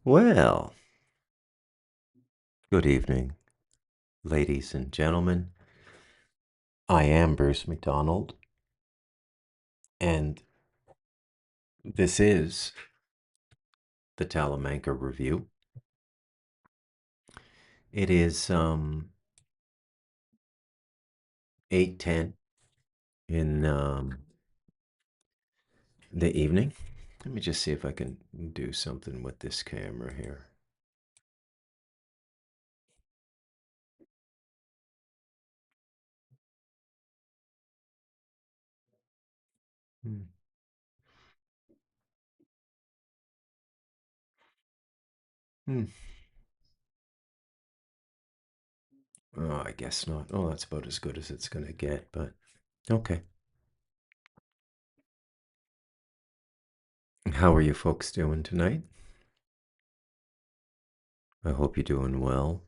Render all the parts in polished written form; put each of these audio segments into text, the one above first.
Well, good evening, ladies and gentlemen. I am Bruce McDonald, and this is the Talamanca Review. It is 8:10 in the evening. Let me just see if I can do something with this camera here. Hmm. Hmm. Oh, I guess not. Oh, that's about as good as it's going to get, but okay. How are you folks doing tonight? I hope you're doing well.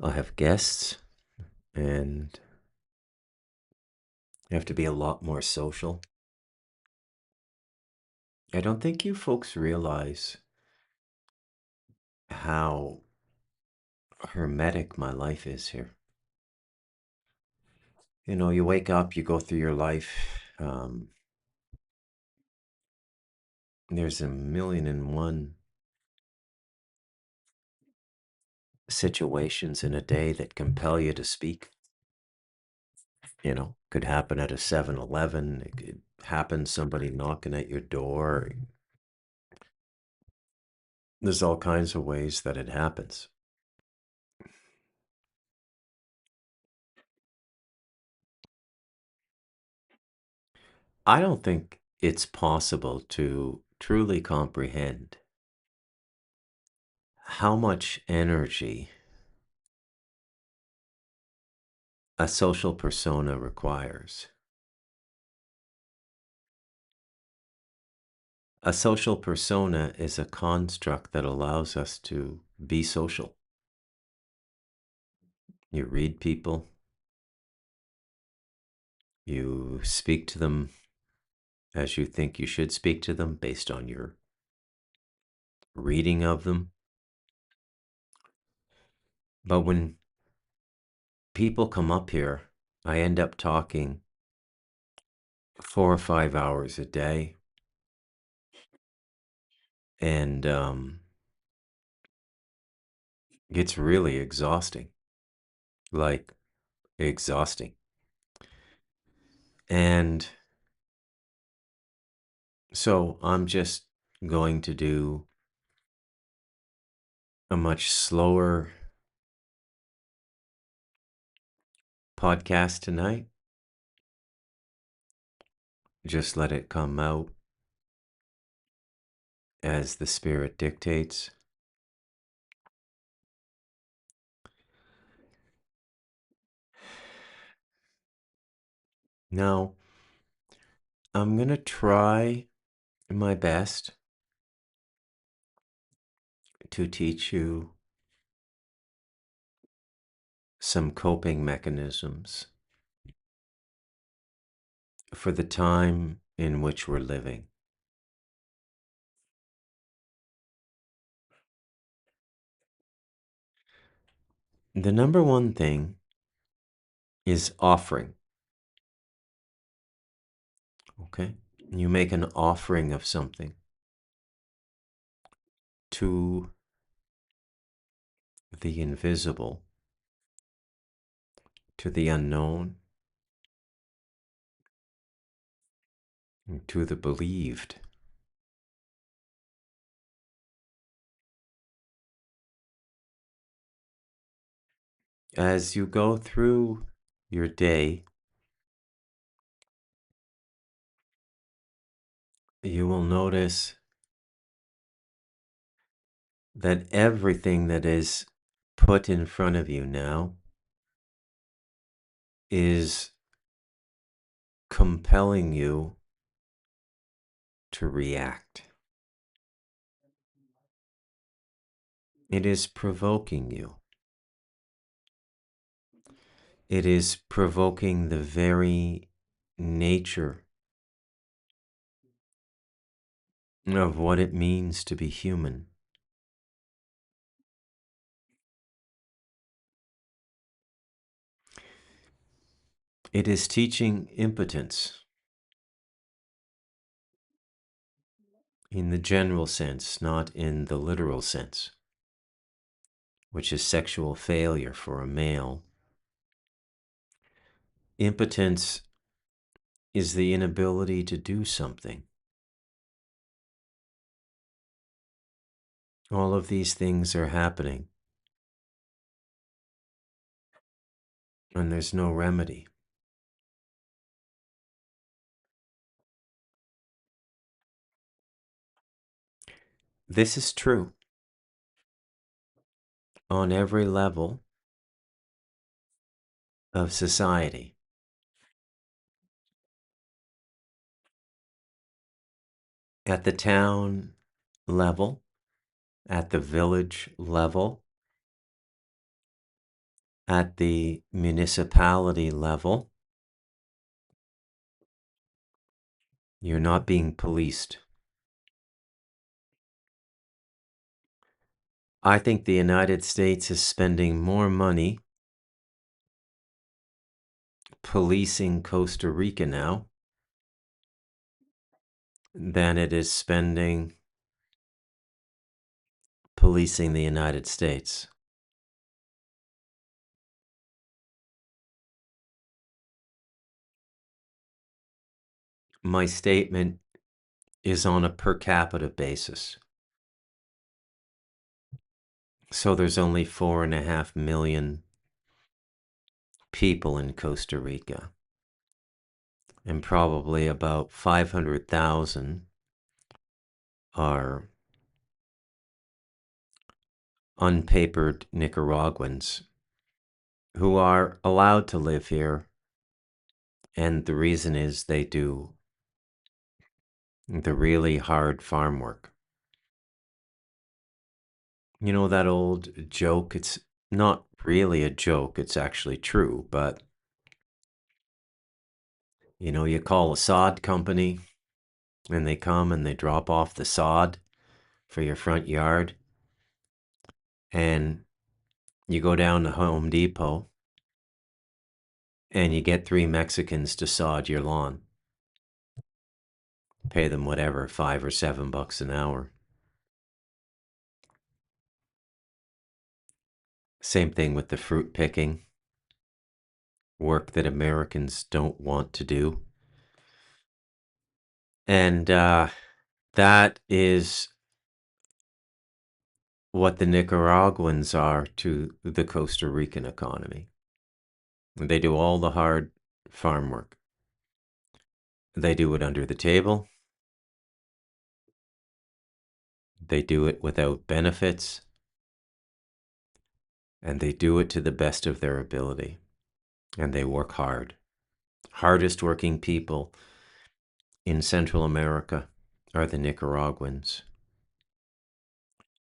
I have guests, and you have to be a lot more social. I don't think you folks realize how hermetic my life is here. You know, you wake up, you go through your life. There's a million and one situations in a day that compel you to speak. You know, could happen at a 7-Eleven. It could happen somebody knocking at your door. There's all kinds of ways that it happens. I don't think it's possible to truly comprehend how much energy a social persona requires. A social persona is a construct that allows us to be social. You read people, you speak to them as you think you should speak to them based on your reading of them. But when people come up here, I end up talking 4 or 5 hours a day. And it's really exhausting, like exhausting. And so I'm just going to do a much slower podcast tonight. Just let it come out as the Spirit dictates. Now, I'm going to try my best to teach you some coping mechanisms for the time in which we're living. The number one thing is offering. Okay? You make an offering of something to the invisible, to the unknown, to the believed. As you go through your day, you will notice that everything that is put in front of you now is compelling you to react. It is provoking you. It is provoking the very nature of what it means to be human. It is teaching impotence in the general sense, not in the literal sense, which is sexual failure for a male. Impotence is the inability to do something. All of these things are happening, and there's no remedy. This is true on every level of society. At the town level, at the village level, at the municipality level, you're not being policed. I think the United States is spending more money policing Costa Rica now than it is spending policing the United States. My statement is on a per capita basis. So there's only 4.5 million people in Costa Rica, and probably about 500,000 are unpapered Nicaraguans who are allowed to live here, and the reason is they do the really hard farm work. You know that old joke? It's not really a joke, it's actually true, but you call a sod company and they come and they drop off the sod for your front yard, and you go down to Home Depot and you get 3 Mexicans to sod your lawn. Pay them whatever, $5 or $7 an hour. Same thing with the fruit picking, work that Americans don't want to do. And that is what the Nicaraguans are to the Costa Rican economy. They do all the hard farm work. They do it under the table. They do it without benefits. And they do it to the best of their ability. And they work hard. Hardest working people in Central America are the Nicaraguans.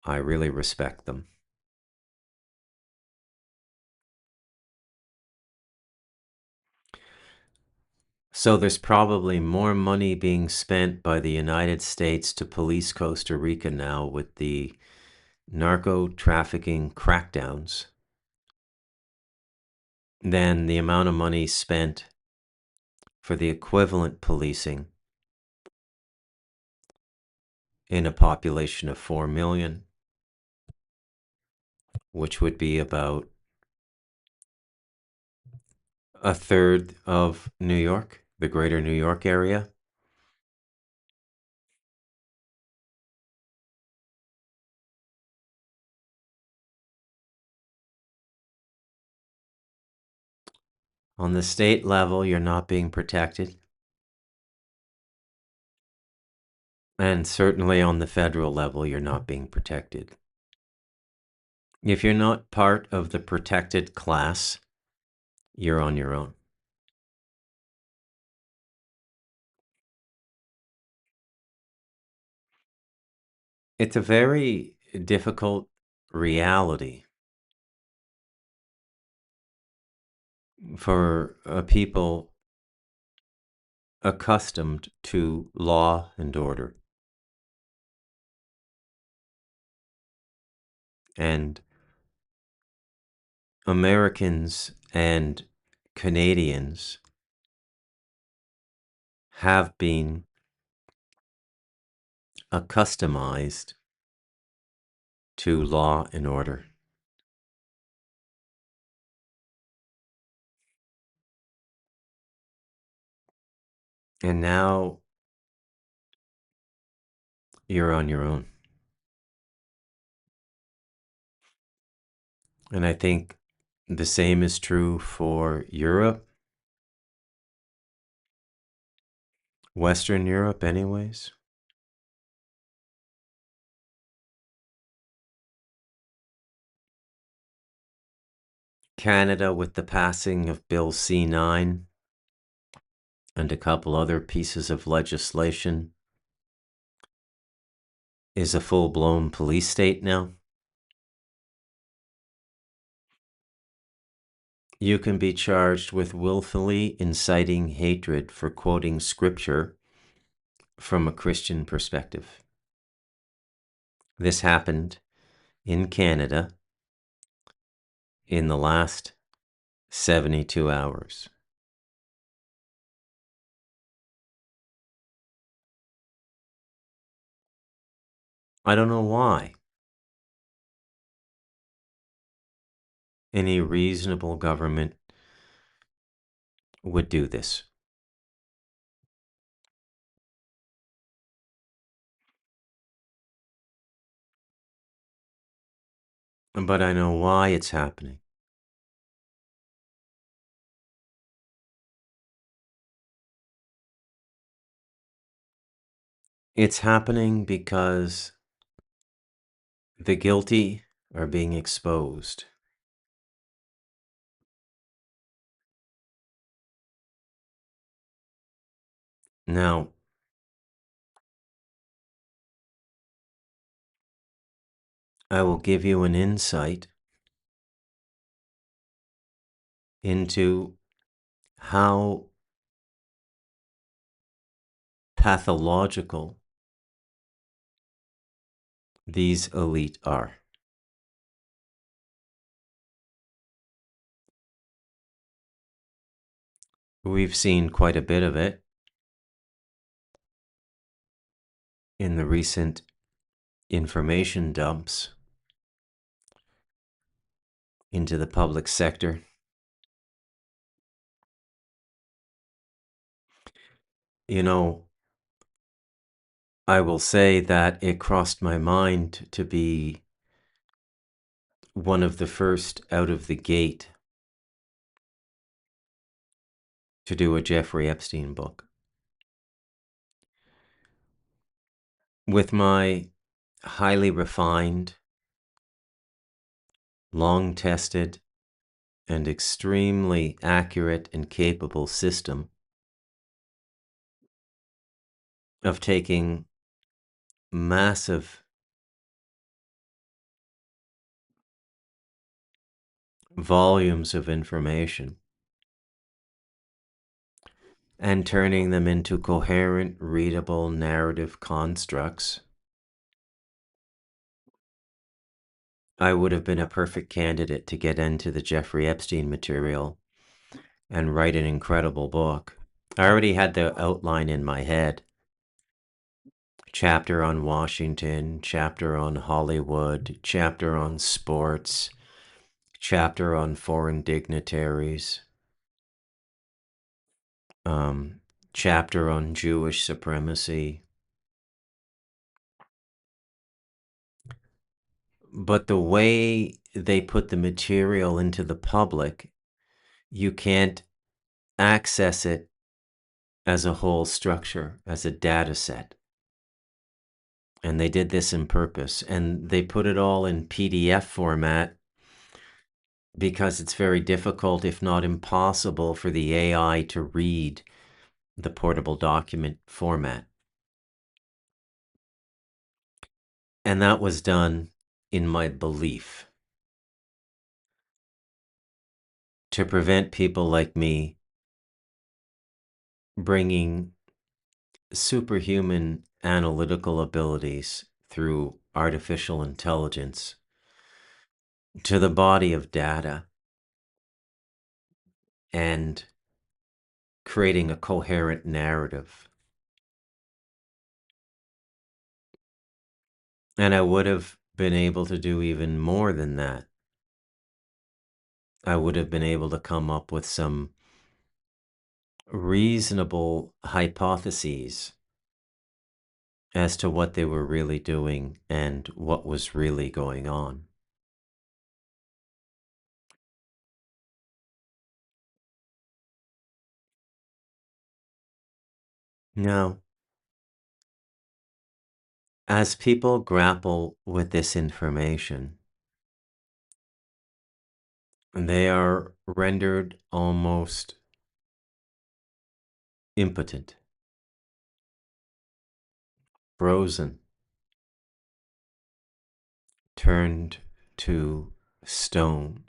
I really respect them. So there's probably more money being spent by the United States to police Costa Rica now with the narco trafficking crackdowns than the amount of money spent for the equivalent policing in a population of 4 million, which would be about a third of New York, the greater New York area. On the state level, you're not being protected. And certainly on the federal level, you're not being protected. If you're not part of the protected class, you're on your own. It's a very difficult reality for people accustomed to law and order. And Americans and Canadians have been accustomed to law and order. And now you're on your own. And I think the same is true for Europe, Western Europe, anyways. Canada, with the passing of Bill C-9 and a couple other pieces of legislation, is a full-blown police state now. You can be charged with willfully inciting hatred for quoting scripture from a Christian perspective. This happened in Canada in the last 72 hours. I don't know why any reasonable government would do this. But I know why it's happening. It's happening because the guilty are being exposed. Now, I will give you an insight into how pathological these elite are. We've seen quite a bit of it in the recent information dumps into the public sector. You know, I will say that it crossed my mind to be one of the first out of the gate to do a Jeffrey Epstein book. With my highly refined, long-tested, and extremely accurate and capable system of taking massive volumes of information and turning them into coherent, readable narrative constructs, I would have been a perfect candidate to get into the Jeffrey Epstein material and write an incredible book. I already had the outline in my head. Chapter on Washington, chapter on Hollywood, chapter on sports, chapter on foreign dignitaries, chapter on Jewish supremacy. But the way they put the material into the public, you can't access it as a whole structure, as a data set. And they did this in purpose. And they put it all in PDF format because it's very difficult, if not impossible, for the AI to read the portable document format. And that was done in my belief to prevent people like me bringing superhuman analytical abilities through artificial intelligence to the body of data and creating a coherent narrative. And I would have been able to do even more than that. I would have been able to come up with some reasonable hypotheses as to what they were really doing and what was really going on. Now, as people grapple with this information, they are rendered almost impotent, frozen, turned to stone,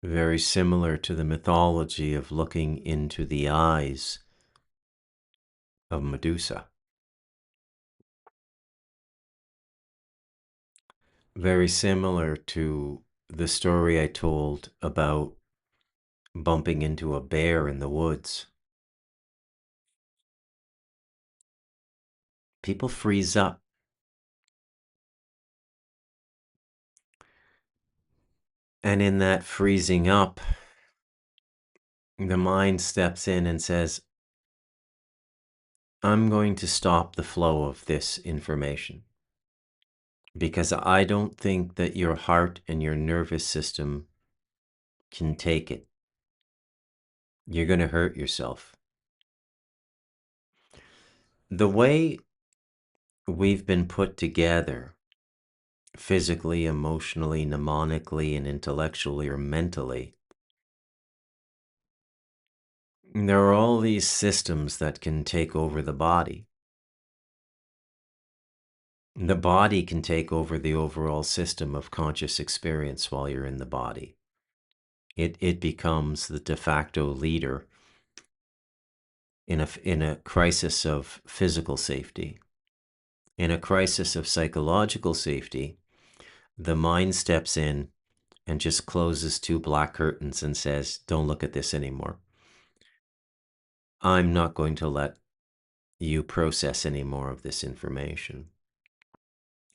very similar to the mythology of looking into the eyes of Medusa. Very similar to the story I told about bumping into a bear in the woods. People freeze up. And in that freezing up, the mind steps in and says, I'm going to stop the flow of this information because I don't think that your heart and your nervous system can take it. You're going to hurt yourself. The way we've been put together, physically, emotionally, mnemonically, and intellectually or mentally, there are all these systems that can take over the body. The body can take over the overall system of conscious experience while you're in the body. It becomes the de facto leader in a crisis of physical safety. In a crisis of psychological safety, the mind steps in and just closes two black curtains and says, don't look at this anymore. I'm not going to let you process any more of this information.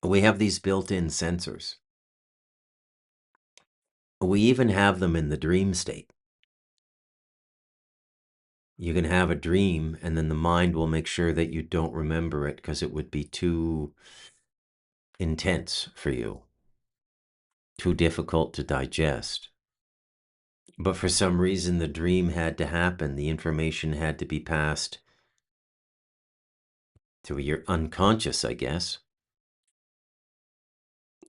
We have these built-in sensors. We even have them in the dream state. You can have a dream and then the mind will make sure that you don't remember it because it would be too intense for you, too difficult to digest. But for some reason, the dream had to happen. The information had to be passed to your unconscious, I guess,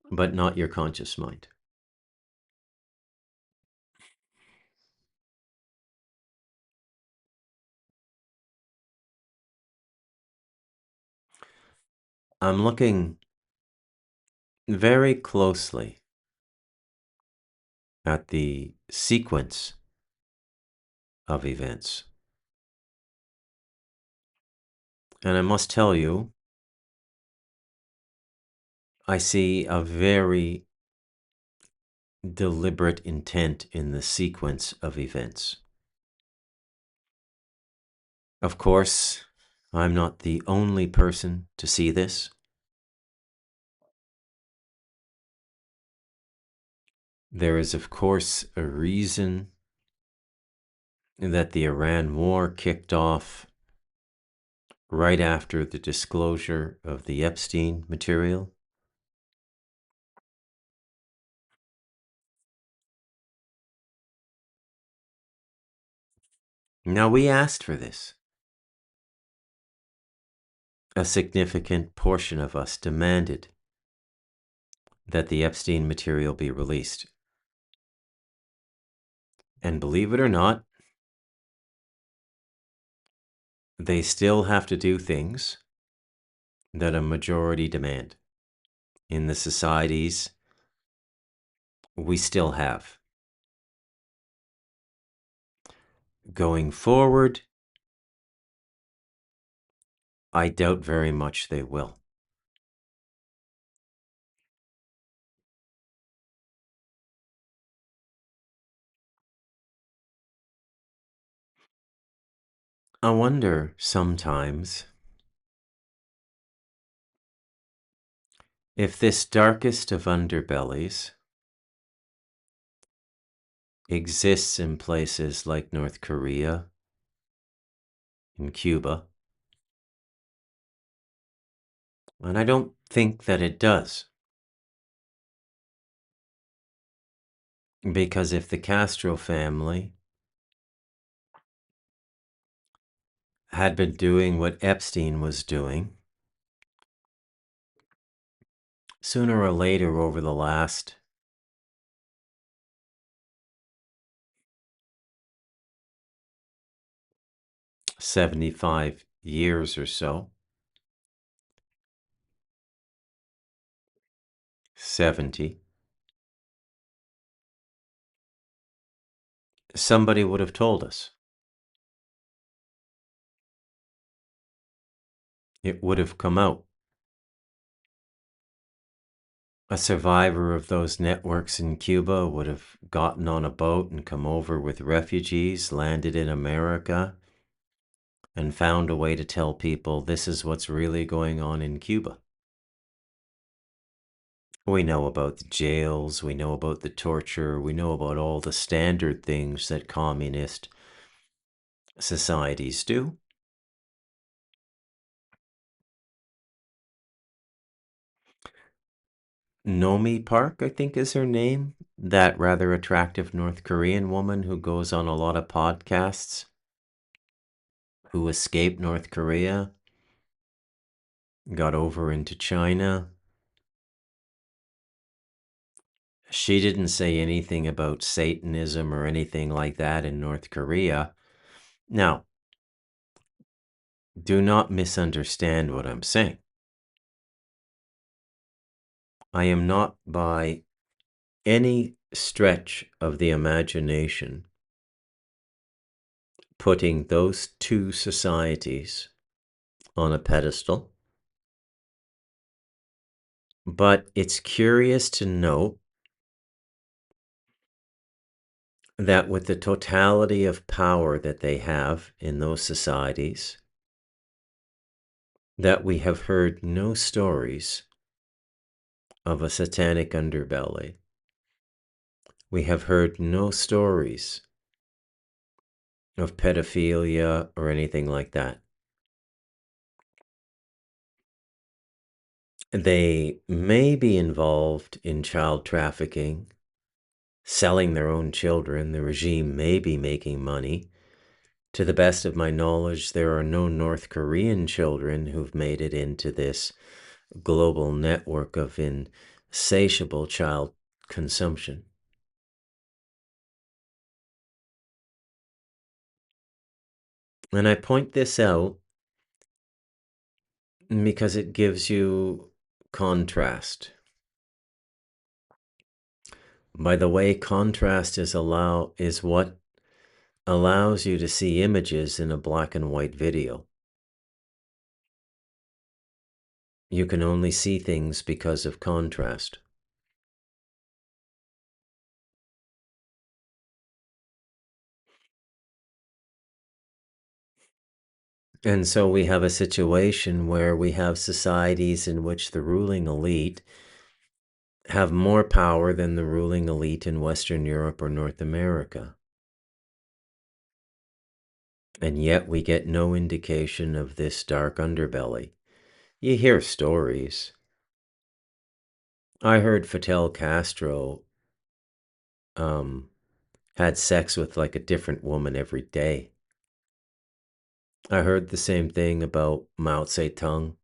but not your conscious mind. I'm looking very closely at the sequence of events. And I must tell you, I see a very deliberate intent in the sequence of events. Of course, I'm not the only person to see this. There is, of course, a reason that the Iran war kicked off right after the disclosure of the Epstein material. Now, we asked for this. A significant portion of us demanded that the Epstein material be released. And believe it or not, they still have to do things that a majority demand. In the societies we still have. Going forward, I doubt very much they will. I wonder sometimes if this darkest of underbellies exists in places like North Korea and Cuba, and I don't think that it does. Because if the Castro family had been doing what Epstein was doing, sooner or later over the last 75 years or so, 70, somebody would have told us. It would have come out. A survivor of those networks in Cuba would have gotten on a boat and come over with refugees, landed in America, and found a way to tell people this is what's really going on in Cuba. We know about the jails, we know about the torture, we know about all the standard things that communist societies do. Nomi Park, I think is her name, that rather attractive North Korean woman who goes on a lot of podcasts, who escaped North Korea, got over into China. She didn't say anything about Satanism or anything like that in North Korea. Now, do not misunderstand what I'm saying. I am not by any stretch of the imagination putting those two societies on a pedestal. But it's curious to note that with the totality of power that they have in those societies, that we have heard no stories of a satanic underbelly. We have heard no stories of pedophilia or anything like that. They may be involved in child trafficking, selling their own children. The regime may be making money. To the best of my knowledge, there are no North Korean children who've made it into this global network of insatiable child consumption. And I point this out because it gives you contrast. By the way, contrast is what allows you to see images in a black and white video. You can only see things because of contrast. And so we have a situation where we have societies in which the ruling elite have more power than the ruling elite in Western Europe or North America. And yet we get no indication of this dark underbelly. You hear stories. I heard Fidel Castro had sex with like a different woman every day. I heard the same thing about Mao Zedong.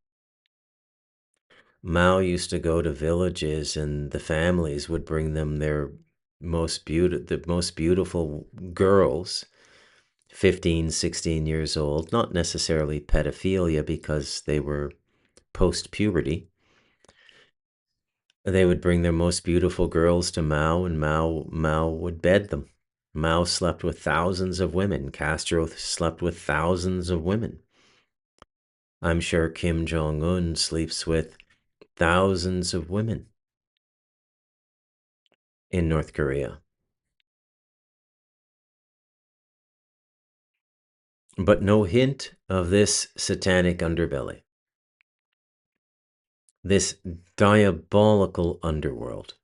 Mao used to go to villages and the families would bring them the most beautiful girls, 15, 16 years old, not necessarily pedophilia because they were post-puberty. They would bring their most beautiful girls to Mao and Mao would bed them. Mao slept with thousands of women. Castro slept with thousands of women. I'm sure Kim Jong-un sleeps with thousands of women in North Korea. but no hint of this satanic underbelly, this diabolical underworld.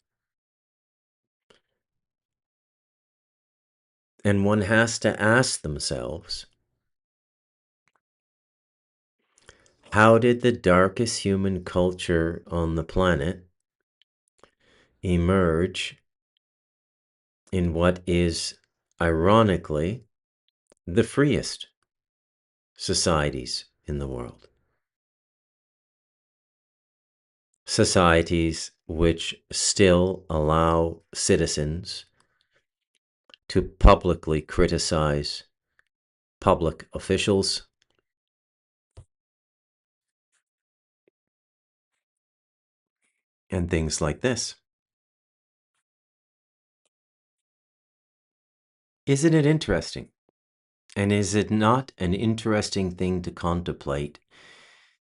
And one has to ask themselves, how did the darkest human culture on the planet emerge in what is, ironically, the freest societies in the world? Societies which still allow citizens to publicly criticize public officials and things like this. Isn't it interesting? And is it not an interesting thing to contemplate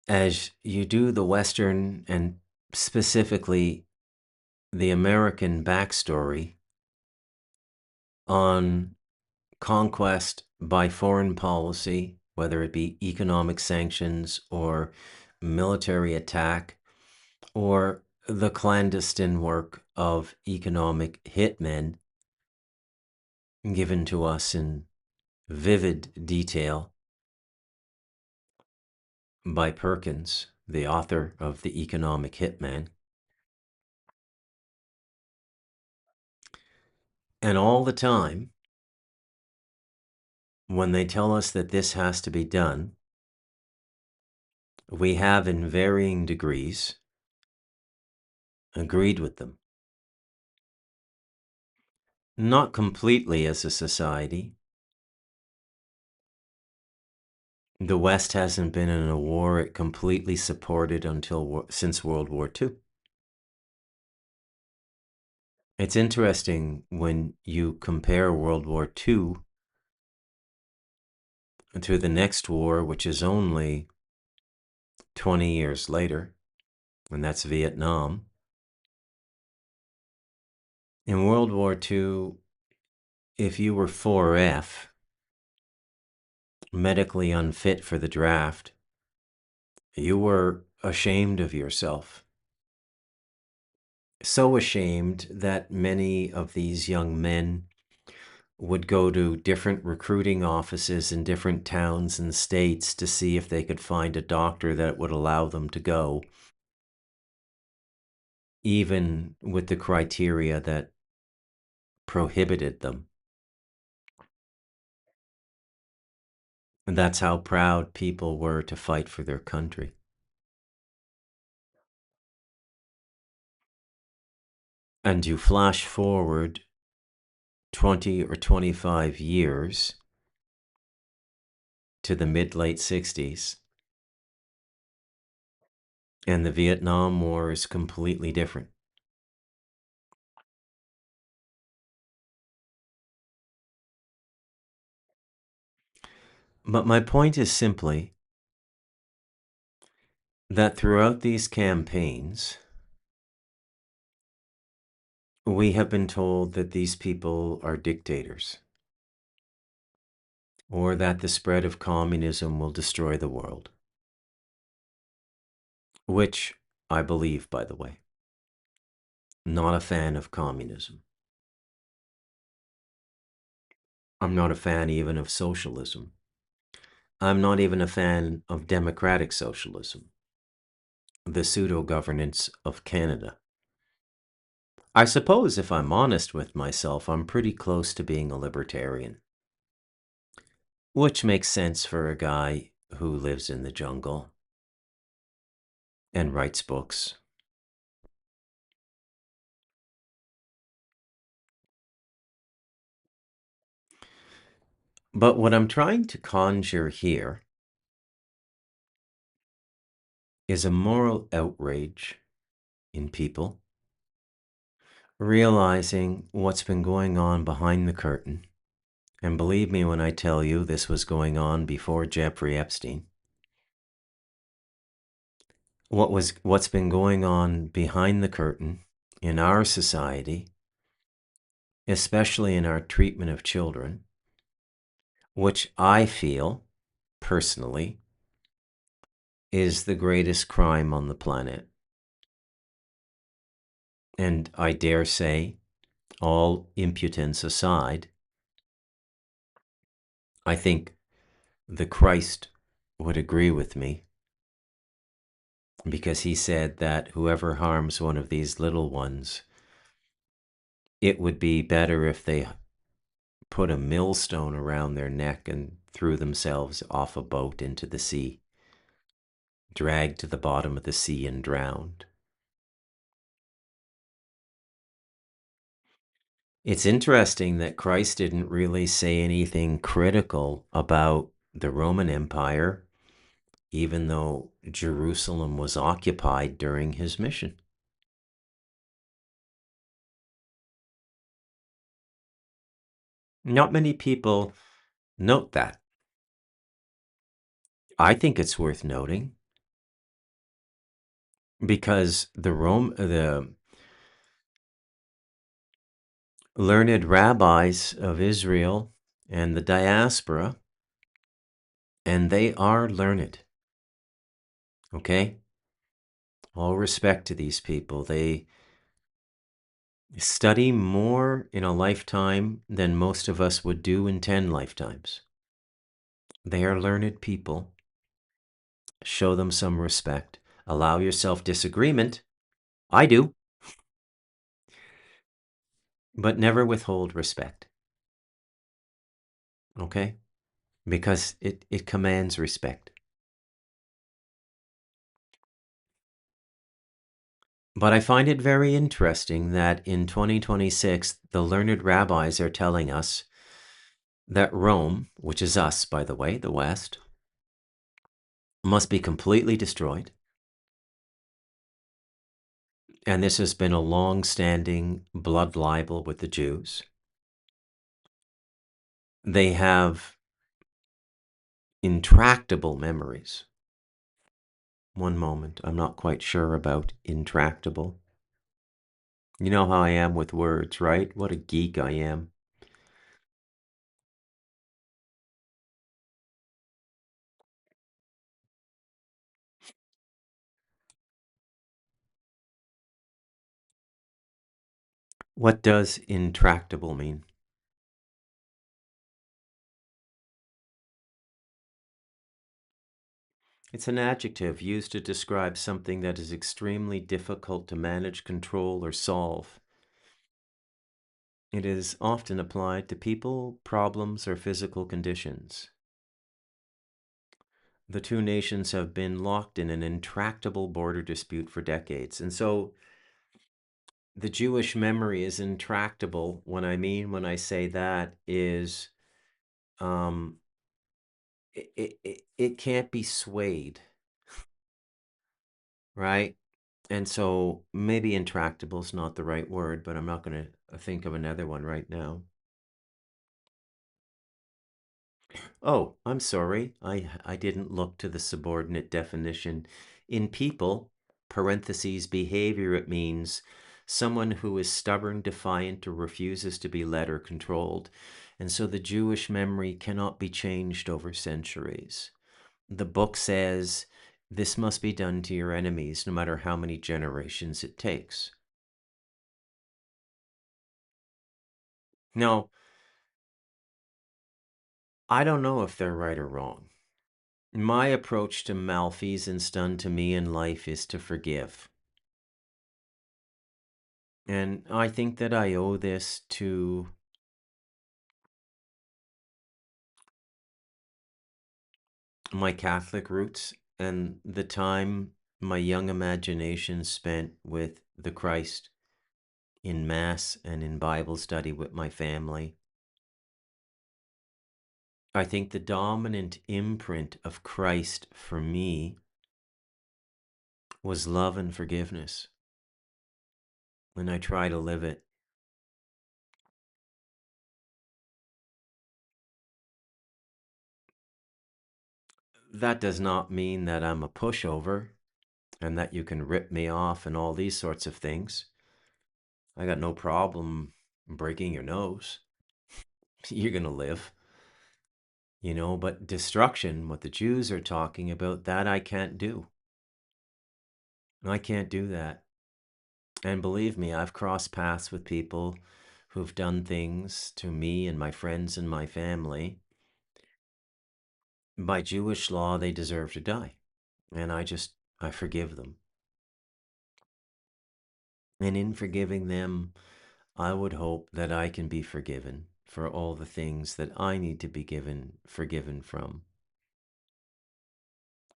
as you do the Western and specifically the American backstory on conquest by foreign policy, whether it be economic sanctions or military attack, or the clandestine work of economic hitmen given to us in vivid detail by Perkins, the author of The Economic Hitman. And all the time, when they tell us that this has to be done, we have in varying degrees agreed with them. Not completely as a society. The West hasn't been in a war it completely supported since World War II. It's interesting when you compare World War II to the next war, which is only 20 years later, and that's Vietnam. In World War II, if you were 4F, medically unfit for the draft, you were ashamed of yourself. So ashamed that many of these young men would go to different recruiting offices in different towns and states to see if they could find a doctor that would allow them to go, even with the criteria that prohibited them. And that's how proud people were to fight for their country. And you flash forward 20 or 25 years to the mid-late 60s, and the Vietnam War is completely different. But my point is simply that throughout these campaigns, we have been told that these people are dictators, or that the spread of communism will destroy the world, which I believe, by the way. Not a fan of communism. I'm not a fan even of socialism. I'm not even a fan of democratic socialism, the pseudo-governance of Canada. I suppose if I'm honest with myself, I'm pretty close to being a libertarian, which makes sense for a guy who lives in the jungle and writes books. But what I'm trying to conjure here is a moral outrage in people, realizing what's been going on behind the curtain. And believe me when I tell you this was going on before Jeffrey Epstein. What's been going on behind the curtain in our society, especially in our treatment of children, which I feel personally, is the greatest crime on the planet. And I dare say, all impudence aside, I think the Christ would agree with me, because he said that whoever harms one of these little ones, it would be better if they put a millstone around their neck and threw themselves off a boat into the sea, dragged to the bottom of the sea and drowned. It's interesting that Christ didn't really say anything critical about the Roman Empire, even though Jerusalem was occupied during his mission. Not many people note that. I think it's worth noting, because the learned rabbis of Israel and the diaspora, and they are learned, okay? All respect to these people. They study more in a lifetime than most of us would do in 10 lifetimes. They are learned people. Show them some respect. Allow yourself disagreement. I do. But never withhold respect, okay? Because it commands respect. But I find it very interesting that in 2026, the learned rabbis are telling us that Rome, which is us, by the way, the West, must be completely destroyed. And this has been a long-standing blood libel with the Jews. They have intractable memories. One moment, I'm not quite sure about intractable. You know how I am with words, right? What a geek I am. What does intractable mean? It's an adjective used to describe something that is extremely difficult to manage, control, or solve. It is often applied to people, problems, or physical conditions. The two nations have been locked in an intractable border dispute for decades. And so the Jewish memory is intractable. What I mean when I say that is um, it can't be swayed, right? And so maybe intractable is not the right word, but I'm not going to think of another one right now. Oh, I'm sorry. I didn't look to the subordinate definition. In people, parentheses, behavior, it means someone who is stubborn, defiant, or refuses to be led or controlled. And so the Jewish memory cannot be changed over centuries. The book says this must be done to your enemies, no matter how many generations it takes. Now, I don't know if they're right or wrong. My approach to malfeasance done to me in life is to forgive. And I think that I owe this to my Catholic roots and the time my young imagination spent with the Christ in Mass and in Bible study with my family. I think the dominant imprint of Christ for me was love and forgiveness, and I try to live it. That does not mean that I'm a pushover and that you can rip me off and all these sorts of things. I got no problem breaking your nose. You're going to live. But destruction, what the Jews are talking about, that I can't do. I can't do that. And believe me, I've crossed paths with people who've done things to me and my friends and my family. By Jewish law, they deserve to die. And I forgive them. And in forgiving them, I would hope that I can be forgiven for all the things that I need to be forgiven from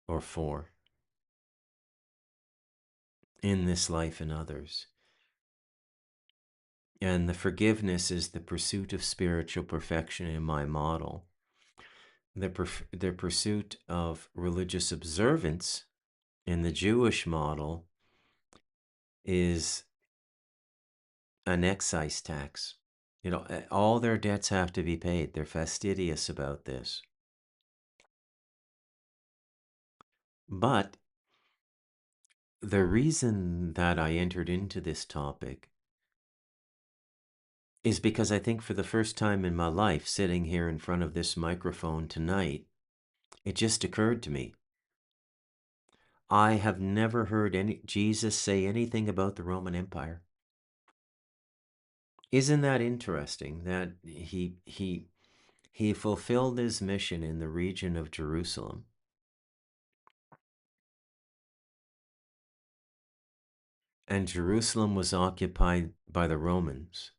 or for in this life and others. And the forgiveness is the pursuit of spiritual perfection in my model. The pursuit of religious observance in the Jewish model is an excise tax. All their debts have to be paid. They're fastidious about this. But the reason that I entered into this topic is because I think for the first time in my life, sitting here in front of this microphone tonight, it just occurred to me. I have never heard Jesus say anything about the Roman Empire. Isn't that interesting that he fulfilled his mission in the region of Jerusalem? And Jerusalem was occupied by the Romans.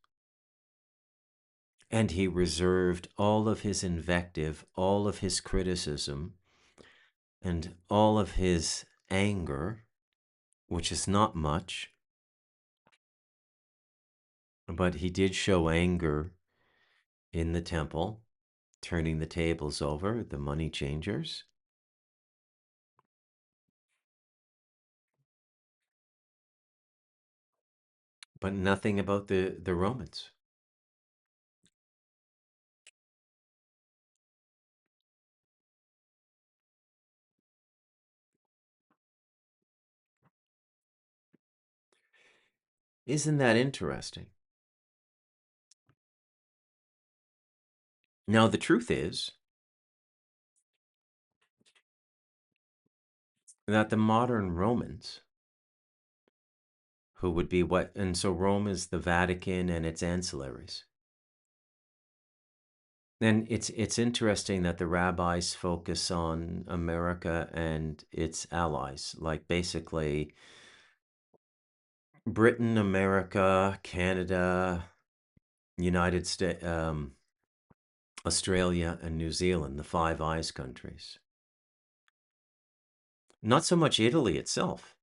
And he reserved all of his invective, all of his criticism, and all of his anger, which is not much, but he did show anger in the temple, turning the tables over, the money changers. But nothing about the Romans. Isn't that interesting? Now, the truth is that the modern Romans, who would be what? And so Rome is the Vatican and its ancillaries. And it's interesting that the rabbis focus on America and its allies, like basically Britain, America, Canada, United States, Australia, and New Zealand, the Five Eyes countries. Not so much Italy itself.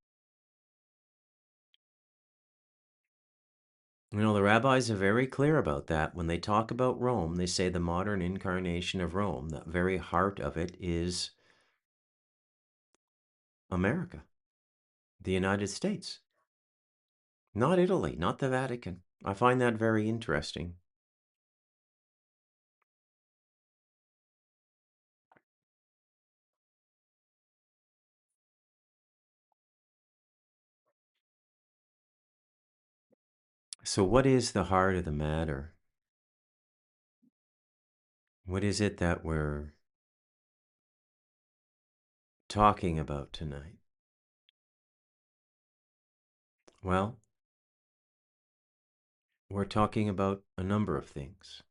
The rabbis are very clear about that. When they talk about Rome, they say the modern incarnation of Rome, the very heart of it is America, the United States, not Italy, not the Vatican. I find that very interesting. So, what is the heart of the matter? What is it that we're talking about tonight? Well, we're talking about a number of things.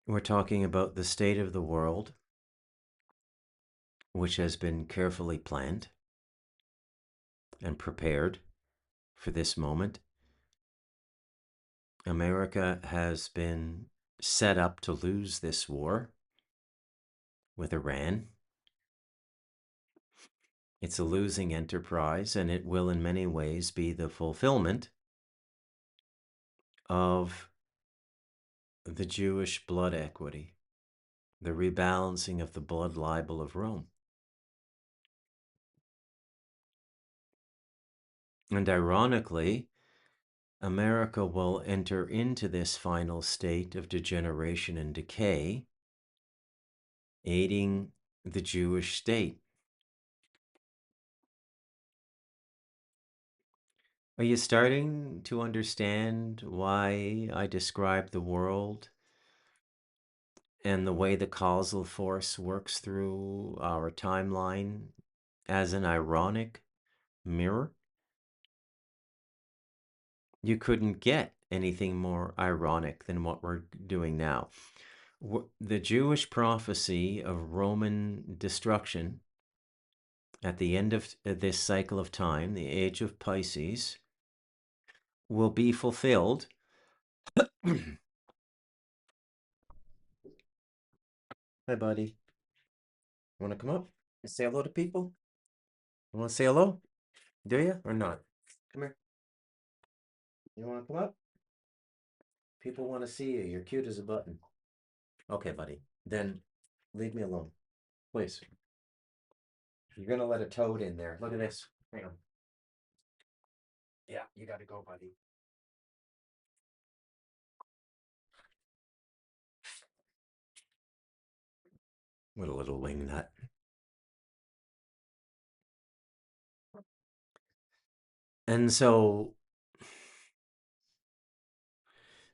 We're talking about the state of the world, which has been carefully planned and prepared for this moment. America has been set up to lose this war with Iran. It's a losing enterprise, and it will in many ways be the fulfillment of the Jewish blood equity, the rebalancing of the blood libel of Rome. And ironically, America will enter into this final state of degeneration and decay, aiding the Jewish state. Are you starting to understand why I describe the world and the way the causal force works through our timeline as an ironic mirror, you couldn't get anything more ironic than what we're doing now. The Jewish prophecy of Roman destruction at the end of this cycle of time, the age of Pisces, will be fulfilled. Hi, buddy. You want to come up and say hello to people? You want to say hello? Do you or not? Come here. You want to come up? People want to see you. You're cute as a button. Okay, buddy. Then leave me alone, please. You're going to let a toad in there. Look at this. Hang on. Yeah, you got to go, buddy. What a little wing nut. And so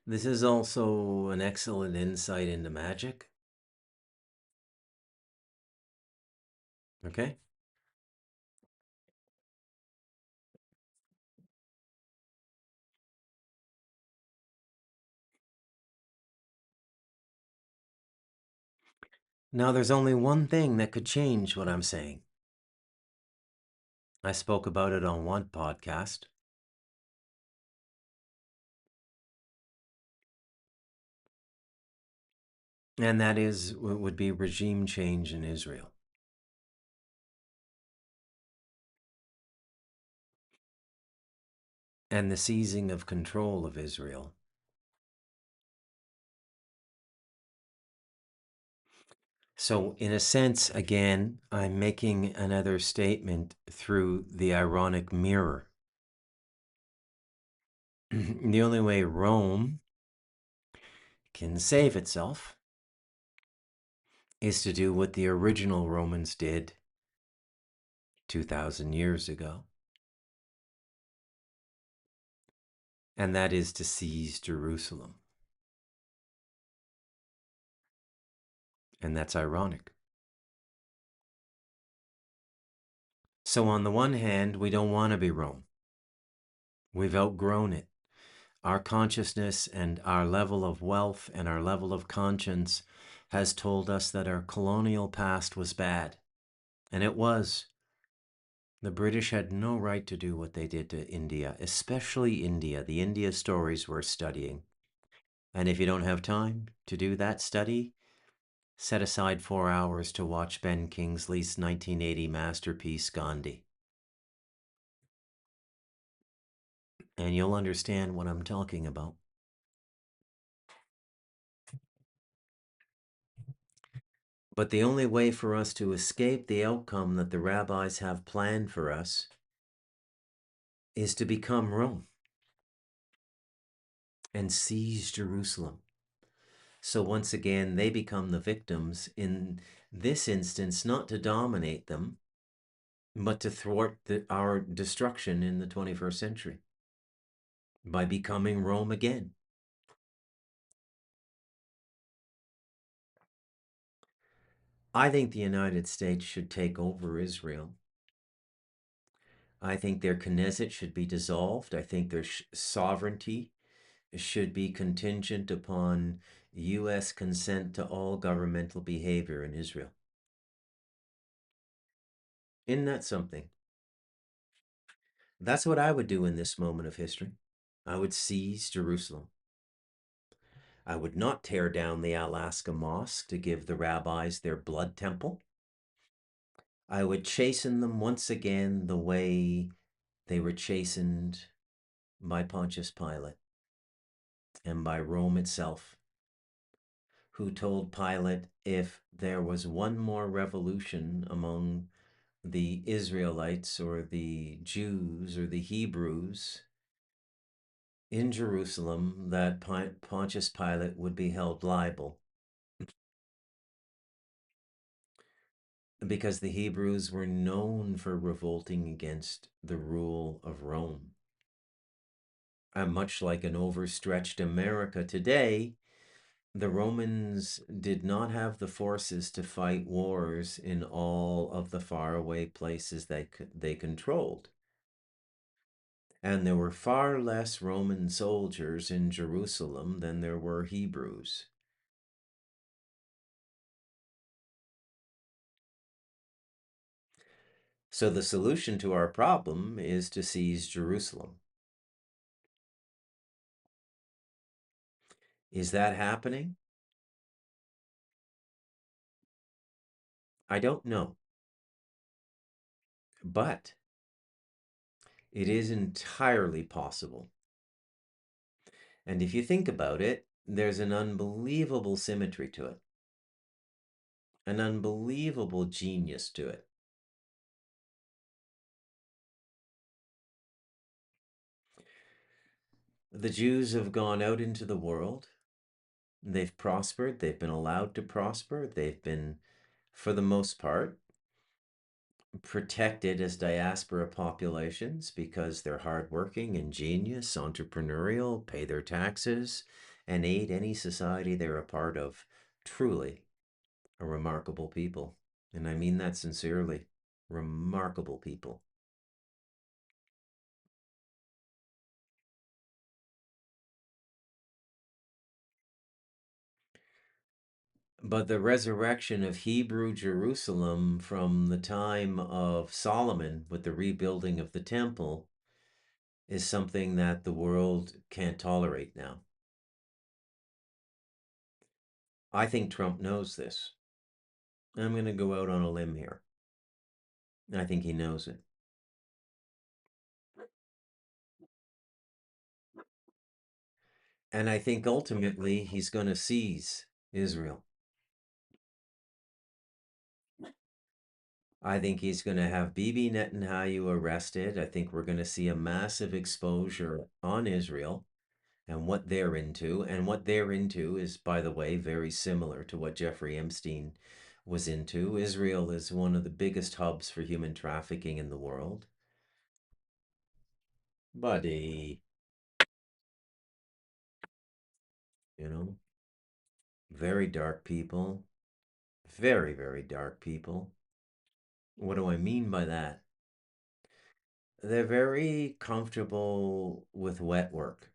this is also an excellent insight into magic. Okay? Now, there's only one thing that could change what I'm saying. I spoke about it on one podcast. And that would be regime change in Israel. And the seizing of control of Israel. So, in a sense, again, I'm making another statement through the ironic mirror. The only way Rome can save itself is to do what the original Romans did 2,000 years ago. And that is to seize Jerusalem. And that's ironic. So, on the one hand, we don't want to be Rome. We've outgrown it. Our consciousness and our level of wealth and our level of conscience has told us that our colonial past was bad. And it was. The British had no right to do what they did to India, especially India, the India stories we're studying. And if you don't have time to do that study, set aside 4 hours to watch Ben Kingsley's 1980 masterpiece, Gandhi. And you'll understand what I'm talking about. But the only way for us to escape the outcome that the rabbis have planned for us is to become Rome and seize Jerusalem. So once again, they become the victims in this instance, not to dominate them, but to thwart our destruction in the 21st century by becoming Rome again. I think the United States should take over Israel. I think their Knesset should be dissolved. I think their sovereignty should be contingent upon U.S. consent to all governmental behavior in Israel. Isn't that something? That's what I would do in this moment of history. I would seize Jerusalem. I would not tear down the Alaska Mosque to give the rabbis their blood temple. I would chasten them once again the way they were chastened by Pontius Pilate and by Rome itself, who told Pilate if there was one more revolution among the Israelites or the Jews or the Hebrews in Jerusalem, that Pontius Pilate would be held liable. Because the Hebrews were known for revolting against the rule of Rome. And much like an overstretched America today, The Romans did not have the forces to fight wars in all of the faraway places that they controlled. And there were far less Roman soldiers in Jerusalem than there were Hebrews. So the solution to our problem is to seize Jerusalem. Is that happening? I don't know. But it is entirely possible. And if you think about it, there's an unbelievable symmetry to it, an unbelievable genius to it. The Jews have gone out into the world. They've prospered. They've been allowed to prosper. They've been, for the most part, protected as diaspora populations because they're hardworking, ingenious, entrepreneurial, pay their taxes, and aid any society they're a part of. Truly a remarkable people. And I mean that sincerely. Remarkable people. But the resurrection of Hebrew Jerusalem from the time of Solomon with the rebuilding of the temple is something that the world can't tolerate now. I think Trump knows this. I'm going to go out on a limb here. I think he knows it. And I think ultimately he's going to seize Israel. I think he's going to have Bibi Netanyahu arrested. I think we're going to see a massive exposure on Israel and what they're into. And what they're into is, by the way, very similar to what Jeffrey Epstein was into. Israel is one of the biggest hubs for human trafficking in the world. Buddy, you know, very dark people. Very, very dark people. What do I mean by that? They're very comfortable with wet work,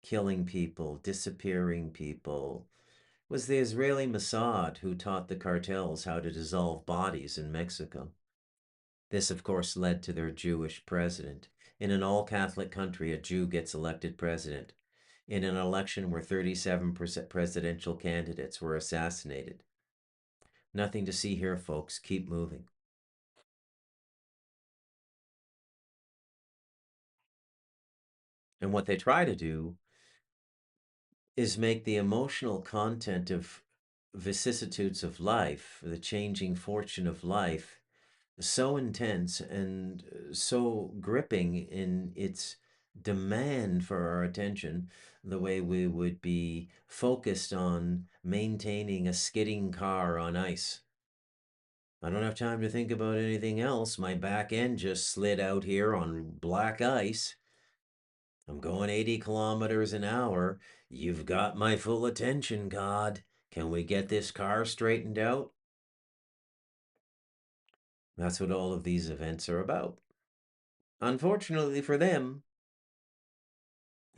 killing people, disappearing people. It was the Israeli Mossad who taught the cartels how to dissolve bodies in Mexico. This, of course, led to their Jewish president. In an all-Catholic country, a Jew gets elected president. In an election where 37% presidential candidates were assassinated. Nothing to see here, folks. Keep moving. And what they try to do is make the emotional content of vicissitudes of life, the changing fortune of life, so intense and so gripping in its demand for our attention, the way we would be focused on maintaining a skidding car on ice. I don't have time to think about anything else. My back end just slid out here on black ice. I'm going 80 kilometers an hour. You've got my full attention, God. Can we get this car straightened out? That's what all of these events are about. Unfortunately for them,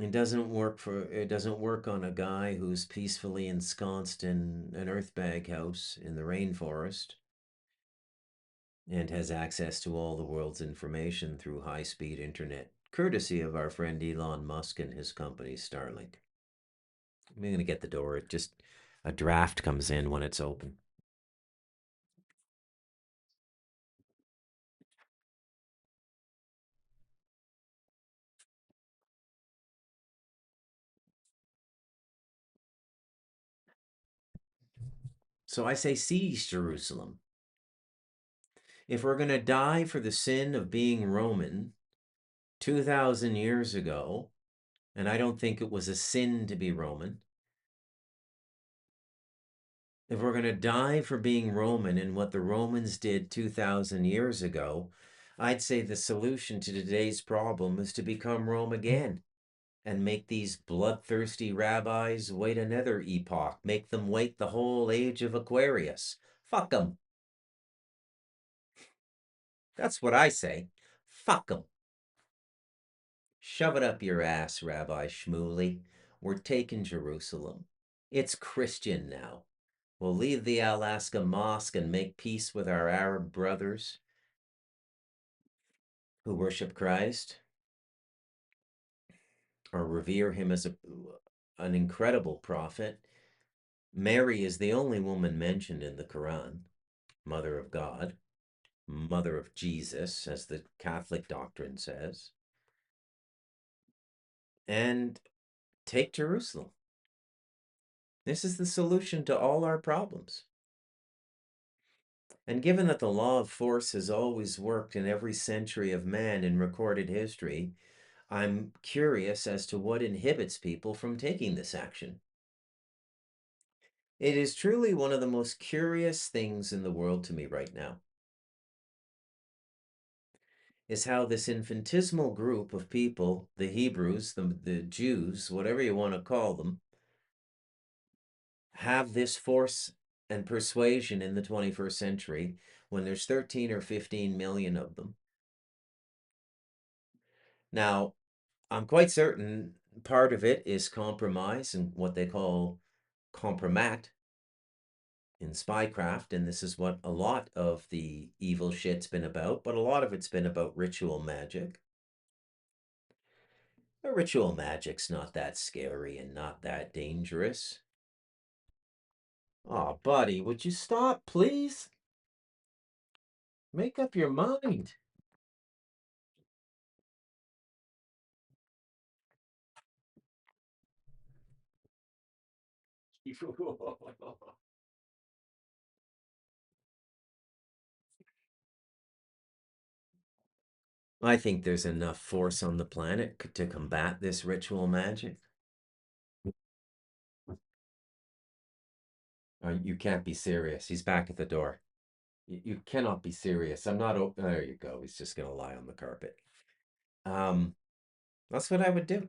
it doesn't work on a guy who's peacefully ensconced in an earthbag house in the rainforest and has access to all the world's information through high-speed internet, courtesy of our friend Elon Musk and his company Starlink. I'm going to get the door. It just a draft comes in when it's open. So I say seize Jerusalem. If we're going to die for the sin of being Roman 2,000 years ago, and I don't think it was a sin to be Roman, if we're going to die for being Roman and what the Romans did 2,000 years ago, I'd say the solution to today's problem is to become Rome again and make these bloodthirsty rabbis wait another epoch, make them wait the whole age of Aquarius. Fuck them. That's what I say. Fuck them. Shove it up your ass, Rabbi Shmuley. We're taking Jerusalem. It's Christian now. We'll leave the Alaska Mosque and make peace with our Arab brothers who worship Christ or revere him as an incredible prophet. Mary is the only woman mentioned in the Quran, Mother of God, Mother of Jesus, as the Catholic doctrine says, and take Jerusalem. This is the solution to all our problems. And given that the law of force has always worked in every century of man in recorded history, I'm curious as to what inhibits people from taking this action. It is truly one of the most curious things in the world to me right now, is how this infinitesimal group of people, the Hebrews, the Jews, whatever you want to call them, have this force and persuasion in the 21st century when there's 13 or 15 million of them. Now, I'm quite certain part of it is compromise and what they call compromat in spycraft, and this is what a lot of the evil shit's been about, but a lot of it's been about ritual magic. The ritual magic's not that scary and not that dangerous. Oh, buddy, would you stop, please? Make up your mind. I think there's enough force on the planet to combat this ritual magic. You can't be serious. He's back at the door. You cannot be serious. I'm not open. There you go. He's just going to lie on the carpet. Um, that's what I would do.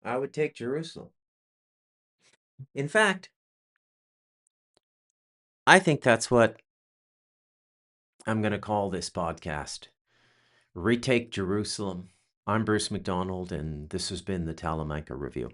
I would take Jerusalem. In fact, I think that's what I'm going to call this podcast. Retake Jerusalem. I'm Bruce McDonald, and this has been the Talamanca Review.